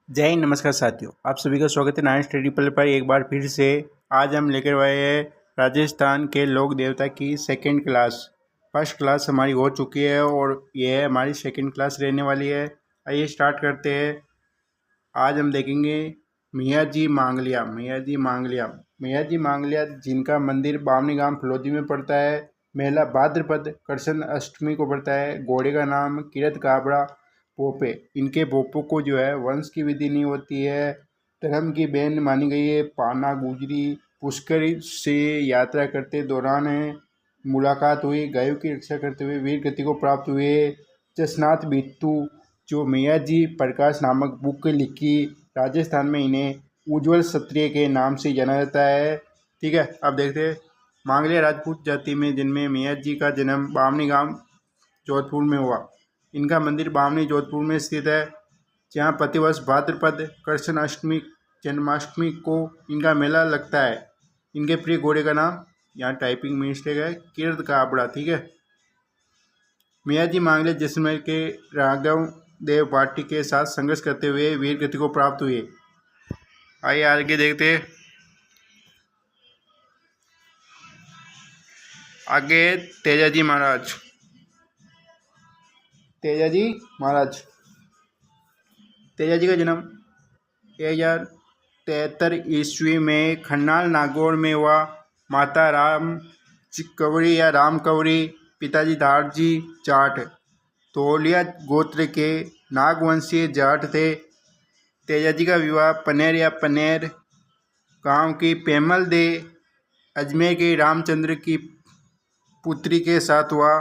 जय हिंद, नमस्कार साथियों, आप सभी का स्वागत है नाइन स्टडी पल पर। एक बार फिर से आज हम लेकर आए हैं राजस्थान के लोक देवता की सेकंड क्लास। फर्स्ट क्लास हमारी हो चुकी है और यह हमारी सेकंड क्लास रहने वाली है। आइए स्टार्ट करते हैं। आज हम देखेंगे मियाँ जी मांगलिया। मियाँ जी मांगलिया जिनका मंदिर बामनी गांव फलोदी में पड़ता है। मेला भाद्रपद कृष्ण अष्टमी को पड़ता है। घोड़े का नाम किरत काबड़ा पोपे। इनके पोपों को जो है वंश की विधि नहीं होती है। धर्म की बहन मानी गई है। पाना गुजरी पुष्कर से यात्रा करते दौरान मुलाकात हुई। गायों की रक्षा करते हुए वीर गति को प्राप्त हुए। जसनाथ बिट्टू जो मियाँ जी प्रकाश नामक बुक लिखी। राजस्थान में इन्हें उज्ज्वल क्षत्रिय के नाम से जाना जाता है। ठीक है, अब देखते हैं। मांगलिया राजपूत जाति में जिनमें मियाँ जी का जन्म बामनी गांव जोधपुर में हुआ। इनका मंदिर बामनी जोधपुर में स्थित है, जहाँ प्रतिवर्ष भाद्रपद कृष्ण अष्टमी जन्माष्टमी को इनका मेला लगता है। इनके प्रिय घोड़े का नाम, यहाँ टाइपिंग मिस्टेक है, किरत काबड़ा। ठीक है। मियाँ जी मांगले जैसलमेर के राघव देव पार्टी के साथ संघर्ष करते हुए वीर गति को प्राप्त हुए। आइए आगे देखते हैं। आगे तेजाजी महाराज। तेजाजी का जन्म 1073 ईस्वी में खन्नाल नागौर में हुआ। माता राम कंवरी या राम कंवरी, पिताजी दारजी जाट, तोलिया गोत्र के नागवंशीय जाट थे। तेजाजी का विवाह पनेर या पनेर गांव की पेमल दे अजमेर के रामचंद्र की पुत्री के साथ हुआ।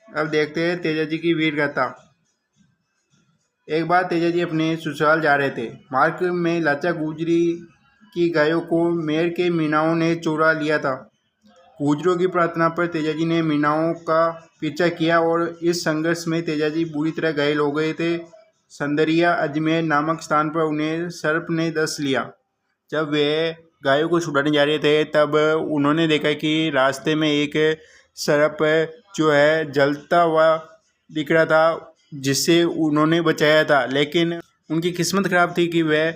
अब देखते हैं तेजाजी की वीर गाथा। एक बार तेजाजी अपने ससुराल जा रहे थे। मार्ग में लाचा गुजरी की गायों को मेर के मीनाओं ने चुरा लिया था। गुजरों की प्रार्थना पर तेजाजी ने मीनाओं का पीछा किया और इस संघर्ष में तेजाजी बुरी तरह घायल हो गए थे। संदरिया अजमेर नामक स्थान पर उन्हें सर्प ने डस लिया। जब वे गायों को छुड़ाने जा रहे थे तब उन्होंने देखा कि रास्ते में एक सर्प जो है जलता हुआ दिख रहा था, जिससे उन्होंने बचाया था। लेकिन उनकी किस्मत खराब थी कि वह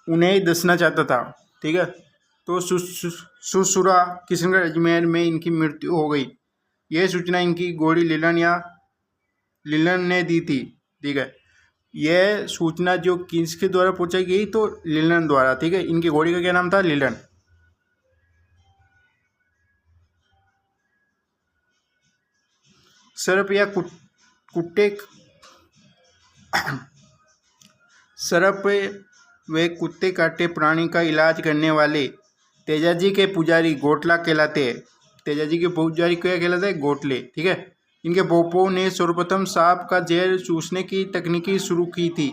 उन्हें डसना चाहता था। ठीक है, तो सुसुरा किशनगढ़ अजमेर में इनकी मृत्यु हो गई। यह सूचना इनकी घोड़ी लीलन ने दी थी। ठीक है, यह सूचना जो किसके द्वारा पहुंचाई गई, तो लीलन द्वारा। ठीक है, इनकी घोड़ी का क्या नाम था? लीलन। सर्प या कुत्ते सर्प वे कुत्ते काटे प्राणी का इलाज करने वाले तेजाजी के पुजारी गोटला कहलाते हैं। तेजाजी के पुजारी क्या कहलाते हैं? गोटले। ठीक है, इनके पोपों ने सर्वप्रथम सांप का जहर चूसने की तकनीकी शुरू की थी।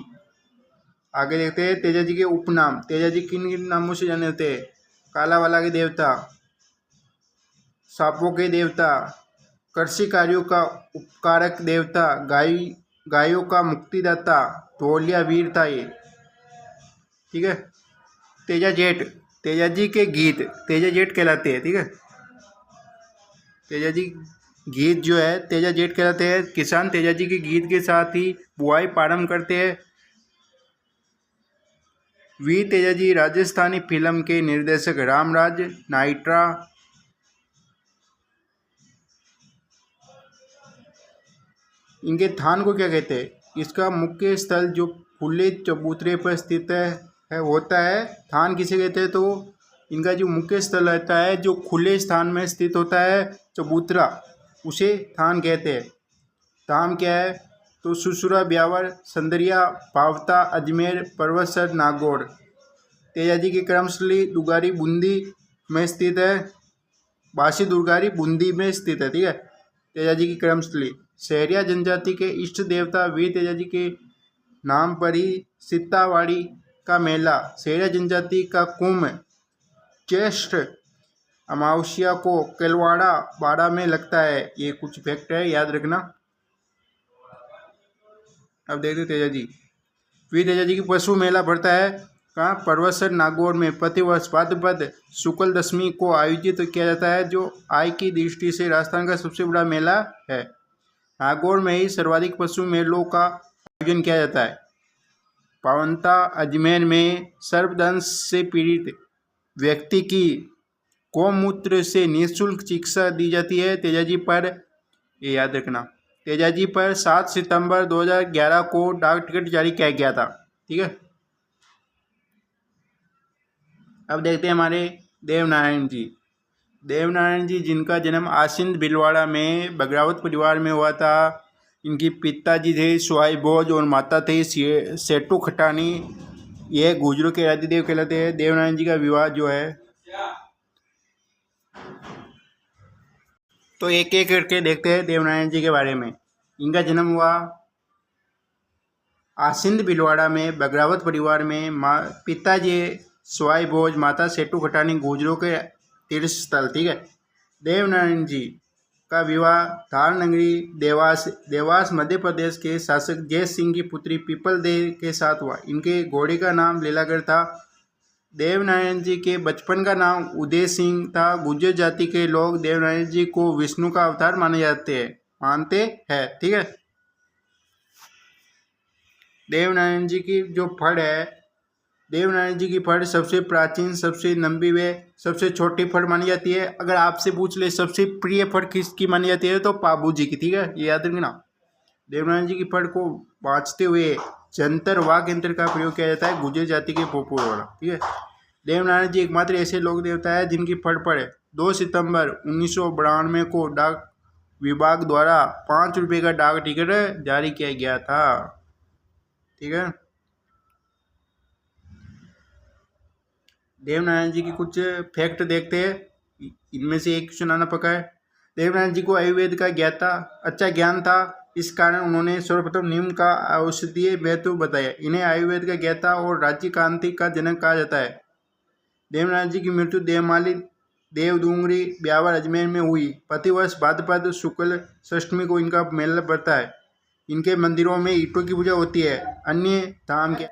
आगे देखते हैं तेजाजी के उपनाम। तेजाजी किन नामों से जाने जाते हैं? कालावाला के देवता, सांपों के देवता, कृषि कार्यों का उपकारक देवता, गायों का मुक्तिदाता, धोलिया वीर था ये। ठीक है, तेजा जेठ, तेजाजी के गीत तेजा जेठ कहलाते हैं। ठीक है, तेजाजी गीत जो है तेजा जेठ कहलाते हैं। किसान तेजाजी के गीत के साथ ही बुआई प्रारंभ करते हैं। वीर तेजाजी राजस्थानी फिल्म के निर्देशक रामराज नाइट्रा इनके थान को क्या कहते हैं? इसका मुख्य स्थल जो खुले चबूतरे पर स्थित होता है, थान किसे कहते हैं? तो इनका जो मुख्य स्थल रहता है जो खुले स्थान में स्थित होता है, चबूतरा, उसे थान कहते हैं। धाम क्या है? तो सुसुरा, ब्यावर, संदरिया, पावता, अजमेर, परवतसर, नागौर। तेजाजी की कर्मस्थली दुगारी बूंदी में स्थित है। बासी दुर्गारी बूंदी में स्थित है। ठीक है, तेजाजी की कर्मस्थली। सहरिया जनजाति के इष्ट देवता वीर तेजाजी के नाम पर ही सित्तावाड़ी का मेला, सहरिया जनजाति का कुंभ, ज्येष्ठ अमावस्या को केलवाड़ा बाड़ा में लगता है। ये कुछ फैक्ट है, याद रखना। अब देखते तेजाजी। वीर तेजाजी की पशु मेला भरता है कहाँ? परवतसर, नागौर में प्रतिवर्ष भाद्रपद शुक्ल दशमी को आयोजित किया जाता है, जो आय की दृष्टि से राजस्थान का सबसे बड़ा मेला है। नागौर में ही सर्वाधिक पशु मेलों का आयोजन किया जाता है। पावंता अजमेर में सर्पदंश से पीड़ित व्यक्ति की गौमूत्र से निःशुल्क चिकित्सा दी जाती है। तेजाजी पर, ये याद रखना, तेजाजी पर 7 सितंबर 2011 को डाक टिकट जारी किया गया था। ठीक है, अब देखते हैं हमारे देवनारायण जी। देवनारायण जी जिनका जन्म आसिंद भिलवाड़ा में बगरावत परिवार में हुआ था। इनकी पिताजी थे सुहाई भोज और माता थे सेठू खटानी। ये गुजरों के आदिदेव कहलाते हैं। देवनारायण जी का विवाह जो है, तो एक एक करके देखते हैं देवनारायण जी के बारे में। इनका जन्म हुआ आसिंद भिलवाड़ा में बगरावत परिवार में। पिताजी सुहाई भोज, माता सेठू खटानी, गुजरों के तीर्थ स्थल। ठीक है, देवनारायण जी का विवाह धार नगरी देवास मध्य प्रदेश के शासक जय सिंह की पुत्री पीपल देव के साथ हुआ। इनके घोड़े का नाम लीलागढ़ था। देवनारायण जी के बचपन का नाम उदय सिंह था। गुर्जर जाति के लोग देवनारायण जी को विष्णु का अवतार मानते हैं। ठीक है, देवनारायण जी की जो फड़ है, देवनारायण जी की फड़ सबसे प्राचीन, सबसे लंबी व सबसे छोटी फड़ मानी जाती है। अगर आपसे पूछ ले सबसे प्रिय फड़ किसकी मानी जाती है, तो पाबू जी की। ठीक है, ये याद रखना। देवनारायण जी की फड़ को बाँचते हुए जंतर वाघ यंत्र का प्रयोग किया जाता है गुर्जर जाति के पोपुर द्वारा। ठीक है, देवनारायण जी एकमात्र ऐसे लोक देवता है जिनकी फड़ पर 2 सितंबर 1992 को डाक विभाग द्वारा 5 रुपये का डाक टिकट जारी किया गया था। ठीक है, देवनारायण जी की कुछ फैक्ट देखते हैं। इनमें से एक सुनाना पका है। देवनारायण जी को आयुर्वेद का अच्छा ज्ञान था। इस कारण उन्होंने सर्वप्रथम नीम का औषधीय महत्व बताया। इन्हें आयुर्वेद का ज्ञाता और राज्य क्रांति का जनक कहा जाता है। देवनारायण जी की मृत्यु देवमाली देवडूंगरी ब्यावर अजमेर में हुई। प्रतिवर्ष भाद्रपद शुक्ल षष्ठमी को इनका मेला पड़ता है। इनके मंदिरों में ईंटों की पूजा होती है। अन्य धाम के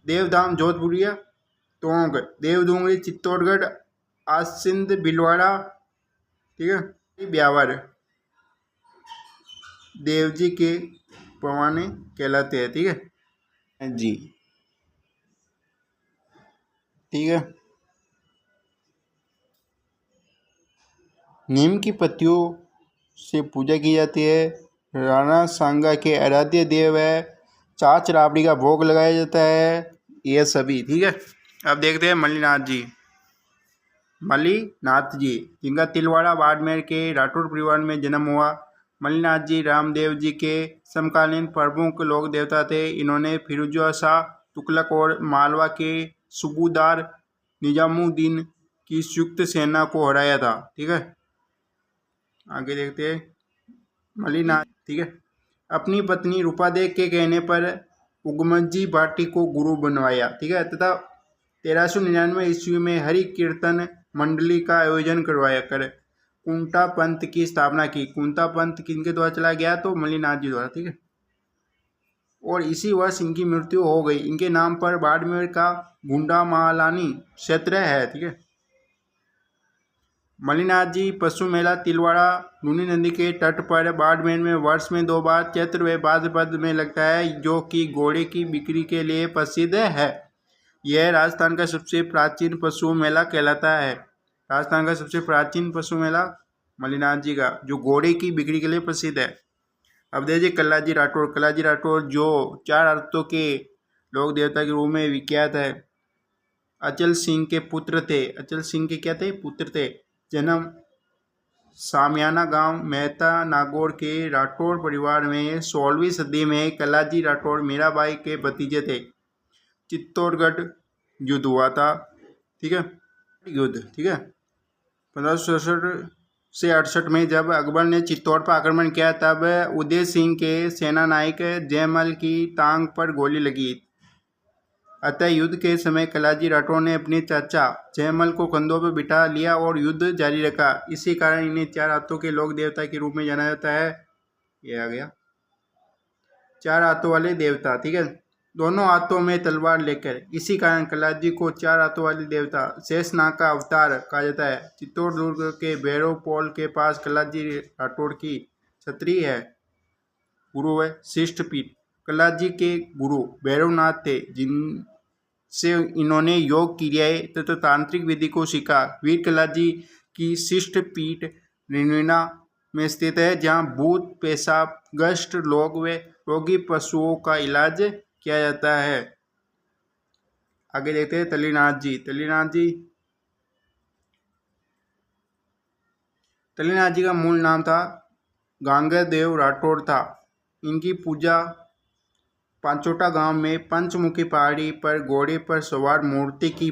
देवधाम जोधपुरिया, टोंक, देवडूंगरी, चित्तौड़गढ़, आसिंद भिलवाड़ा, ठीक है, ब्यावर देव जी के पवाने कहलाते हैं। ठीक है जी, ठीक है। नीम की पत्तियों से पूजा की जाती है। राणा सांगा के आराध्य देव है। चाच राबड़ी का भोग लगाया जाता है। ये सभी। ठीक है, अब देखते हैं मल्लीनाथ जी। मल्लीनाथ जी जिनका तिलवाड़ा बाड़मेर के राठौर परिवार में जन्म हुआ। मल्लीनाथ जी रामदेव जी के समकालीन प्रमुख लोक देवता थे। इन्होंने फिरोजा शाह तुगलक और मालवा के सूबेदार निजामुद्दीन की संयुक्त सेना को हराया था। ठीक है, आगे देखते हैं मल्लीनाथ। ठीक है, अपनी पत्नी रूपादेव के कहने पर उगमजी भाटी को गुरु बनवाया। ठीक है, तथा 1399 ईस्वी में हरि कीर्तन मंडली का आयोजन करवाया कर कुंटा पंथ की स्थापना की। कुंटा पंथ किनके द्वारा चला गया, तो मल्लीनाथ जी द्वारा। ठीक है, और इसी वर्ष इनकी मृत्यु हो गई। इनके नाम पर बाड़मेर का गुंडामालानी क्षेत्र है। ठीक है, मल्लीनाथ जी पशु मेला तिलवाड़ा लूनी नदी के तट पर बाड़मेर में वर्ष में 2 बार चैत्र व भाद्रपद में लगता है, जो कि घोड़े की बिक्री के लिए प्रसिद्ध है। यह राजस्थान का सबसे प्राचीन पशु मेला कहलाता है। राजस्थान का सबसे प्राचीन पशु मेला मल्लीनाथ जी का, जो घोड़े की बिक्री के लिए प्रसिद्ध है। अब देखिए कल्लाजी राठौर। कल्लाजी राठौर जो 4 आरतों के लोक देवता के रूप में विख्यात है। अचल सिंह के पुत्र थे। अचल सिंह के क्या थे? पुत्र थे। जन्म सामियाना गांव मेहता नागौर के राठौर परिवार में 16वीं सदी में कल्लाजी राठौर मीराबाई के भतीजे थे। चित्तौड़गढ़ युद्ध हुआ था। ठीक है, युद्ध। ठीक है, 1567 से 68 में जब अकबर ने चित्तौड़ पर आक्रमण किया, तब उदय सिंह के सेनानायक जयमल की टांग पर गोली लगी। अतः युद्ध के समय कल्लाजी राठौर ने अपने चाचा जयमल को कंधों पर बिठा लिया और युद्ध जारी रखा। इसी कारण इन्हें 4 हाथों के लोक देवता के रूप में जाना जाता है। ये आ गया 4 हाथों वाले देवता। ठीक है, दोनों हाथों में तलवार लेकर। इसी कारण कल्लाजी को 4 हाथों वाले देवता शेषनाग का अवतार कहा जाता है। चित्तौड़ दुर्ग के भैरव पोल के पास कल्लाजी राठौर की छतरी है। गुरु है शिष्ट पीठ। कलाजी के गुरु भैरवनाथ थे, जिनसे इन्होंने योग क्रियाएं तथा तांत्रिक विधि को सीखा। वीर कलाजी की शिष्ट पीठ रिनविना में स्थित है, जहाँ भूत, पेशाब ग्रस्त लोग व रोगी पशुओं का इलाज किया जाता है। आगे देखते हैं तलीनाथ जी। तलीनाथ जी का मूल नाम था गांगेदेव राठौड़ था। इनकी पूजा पांचोटा गांव में पंचमुखी पहाड़ी पर घोड़े पर सवार मूर्ति की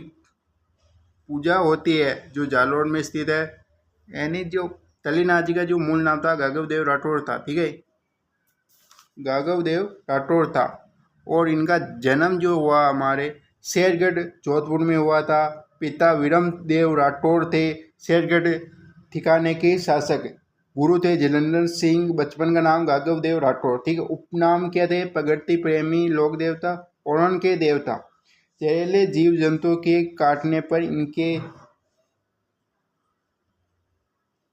पूजा होती है, जो जालोर में स्थित है। यानी जो तलीनाथ जी का जो मूल नाम था गांगेदेव राठौड़ था, ठीक है, गांगेदेव राठौड़ था। और इनका जन्म जो हुआ हमारे शेरगढ़ जोधपुर में हुआ था। पिता विरमदेव राठौड़ थे, शेरगढ़ ठिकाने के शासक। गुरु थे जलंधर सिंह। बचपन का नाम गांगेदेव राठौड़, ठीक है। उपनाम क्या थे? प्रकृति प्रेमी, लोक देवता, ओणन के देवता। जहरीले जीव जंतुओं के काटने पर इनके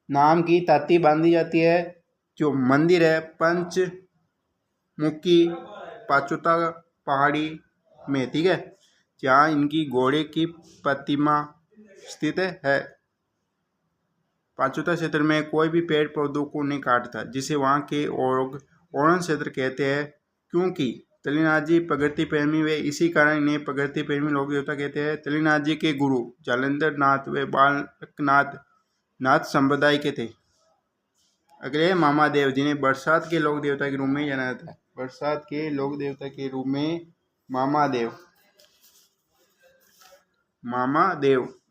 नाम की ताती बांधी जाती है। जो मंदिर है पंचमुखी पाचोता पहाड़ी में, ठीक है, जहाँ इनकी घोड़े की प्रतिमा स्थित है। पाचोता क्षेत्र में कोई भी पेड़ पौधों को नहीं काटता, जिसे वहाँ के ओणन क्षेत्र कहते हैं। क्योंकि तलीनाथ जी प्रकृति प्रेमी वे, इसी कारण इन्हें प्रकृति प्रेमी लोक देवता कहते हैं। तलीनाथ जी के गुरु जालंधर नाथ व बालकनाथ नाथ संप्रदाय के थे। अगले मामा देव, जिन्हें बरसात के लोक देवता के रूप में जाना जाता है। बरसात के लोक देवता के रूप में मामा देव।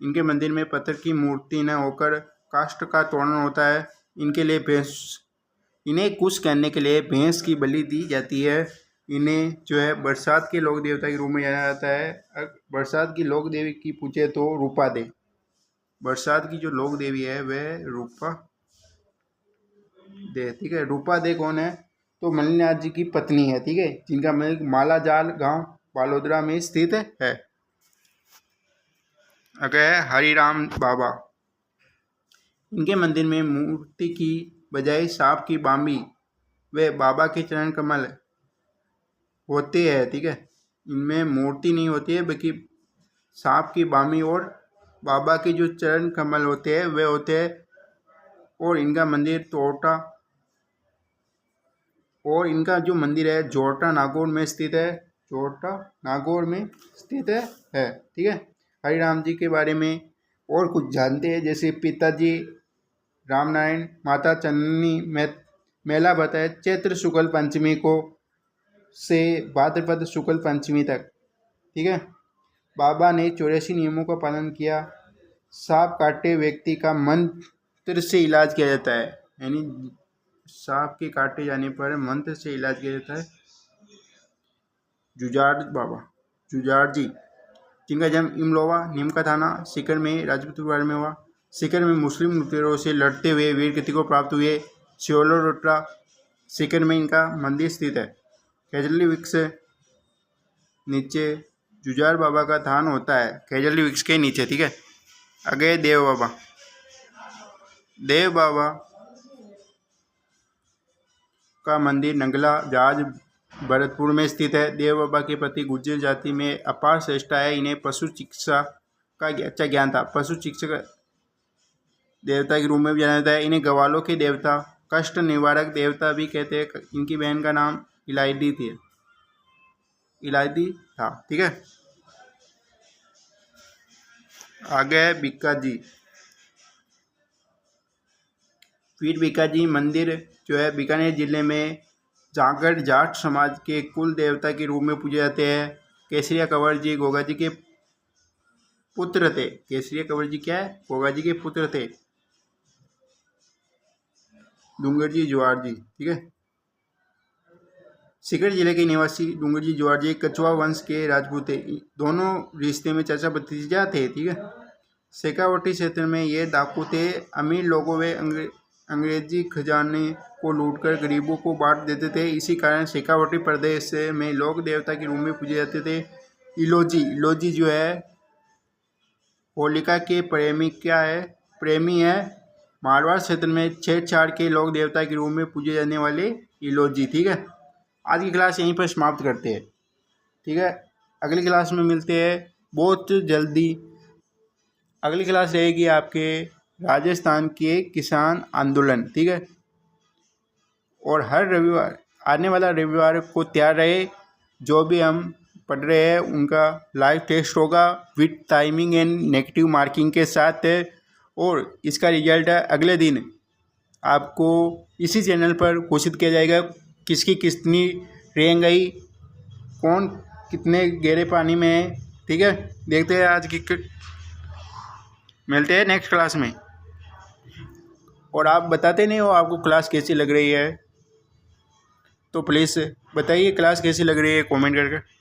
इनके मंदिर में पत्थर की मूर्ति न होकर काष्ठ का तोरण होता है। इन्हें खुश करने के लिए भैंस की बलि दी जाती है। इन्हें जो है बरसात के लोक देवता के रूप में जाना जाता है। बरसात की लोक देवी की पूछे तो रूपा दे। बरसात की जो लोक देवी है वह रूपा दे, ठीक है। रूपा दे कौन है? तो मल्लिनाथ जी की पत्नी है, ठीक है, जिनका मंदिर मालाजाल गांव बालोदरा में स्थित है। अगर हरिराम बाबा, इनके मंदिर में मूर्ति की बजाय सांप की बामी व बाबा के चरण कमल होते हैं, ठीक है। इनमें मूर्ति नहीं होती है, बल्कि सांप की बामी और बाबा के जो चरण कमल होते हैं वे होते हैं। और इनका मंदिर जो मंदिर है जोरटा नागौर में स्थित है। ठीक है। हरिराम जी के बारे में और कुछ जानते हैं, जैसे पिताजी रामनारायण, माता चन्नी मेला बताया चैत्र शुक्ल पंचमी को से भाद्रपद शुक्ल पंचमी तक, ठीक है। बाबा ने 84 नियमों का पालन किया। सांप काटे व्यक्ति का मंत्र से इलाज किया जाता है, यानी सांप के काटे जाने पर मंत्र से इलाज किया जाता है। जुजाड़ जी, जिनका जन्म इमलोवा नीमका थाना सीकर में राजपूत परिवार में हुआ। सीकर में मुस्लिम लुटेरों से लड़ते हुए वीर गति को प्राप्त हुए। सियोलो रोटरा सीकर में इनका मंदिर स्थित है। खेजली वृक्ष नीचे जुजाड़ बाबा का थान होता है, खेजली वृक्ष के नीचे, ठीक है। आगे देव बाबा का मंदिर नंगला जहाज भरतपुर में स्थित है। देव बाबा के प्रति गुर्जर जाति में अपार श्रेष्ठता है। इन्हें पशु चिकित्सा का अच्छा ज्ञान था। पशु चिकित्सक देवता के रूप में भी जाना जाता है। इन्हें गवालों के देवता, कष्ट निवारक देवता भी कहते हैं। इनकी बहन का नाम इलायदी था, ठीक है। आगे बिक्का जी। वीर बिक्का जी मंदिर जो है बीकानेर जिले में जागड़ जाट समाज के कुल देवता के रूप में पूजे जाते हैं। केसरिया कंवर जी गोगा जी के पुत्र थे। केसरिया कंवर जी क्या है? गोगा जी के पुत्र थे। डूंगर जी जुआर जी, ठीक है। सीकर जिले के निवासी डूंगर जी जुआर जी कछुआ वंश के राजपूत थे। दोनों रिश्ते में चाचा भतीजा थे, ठीक है। शेखावटी क्षेत्र में ये डाकू थे। अमीर लोगों व अंग्रेजी खजाने को लूटकर गरीबों को बांट देते थे। इसी कारण शेखावटी प्रदेश में लोक देवता के रूप में पूजे जाते थे। इलोजी जो है होलिका के प्रेमी है। मारवाड़ क्षेत्र में छेड़छाड़ के लोक देवता के रूप में पूजे जाने वाले इलोजी, ठीक है। आज की क्लास यहीं पर समाप्त करते हैं। ठीक है, अगली क्लास में मिलते हैं बहुत जल्दी। अगली क्लास रहेगी आपके राजस्थान के किसान आंदोलन। ठीक है, और हर रविवार, आने वाला रविवार को तैयार रहे। जो भी हम पढ़ रहे हैं उनका लाइव टेस्ट होगा with timing and negative marking के साथ, और इसका रिजल्ट अगले दिन आपको इसी चैनल पर घोषित किया जाएगा। किसकी कितनी रैंक गई, कौन कितने गहरे पानी में है। ठीक है, देखते हैं आज की, मिलते हैं नेक्स्ट क्लास में। और आप बताते नहीं हो आपको क्लास कैसी लग रही है, तो प्लीज़ बताइए क्लास कैसी लग रही है कमेंट करके।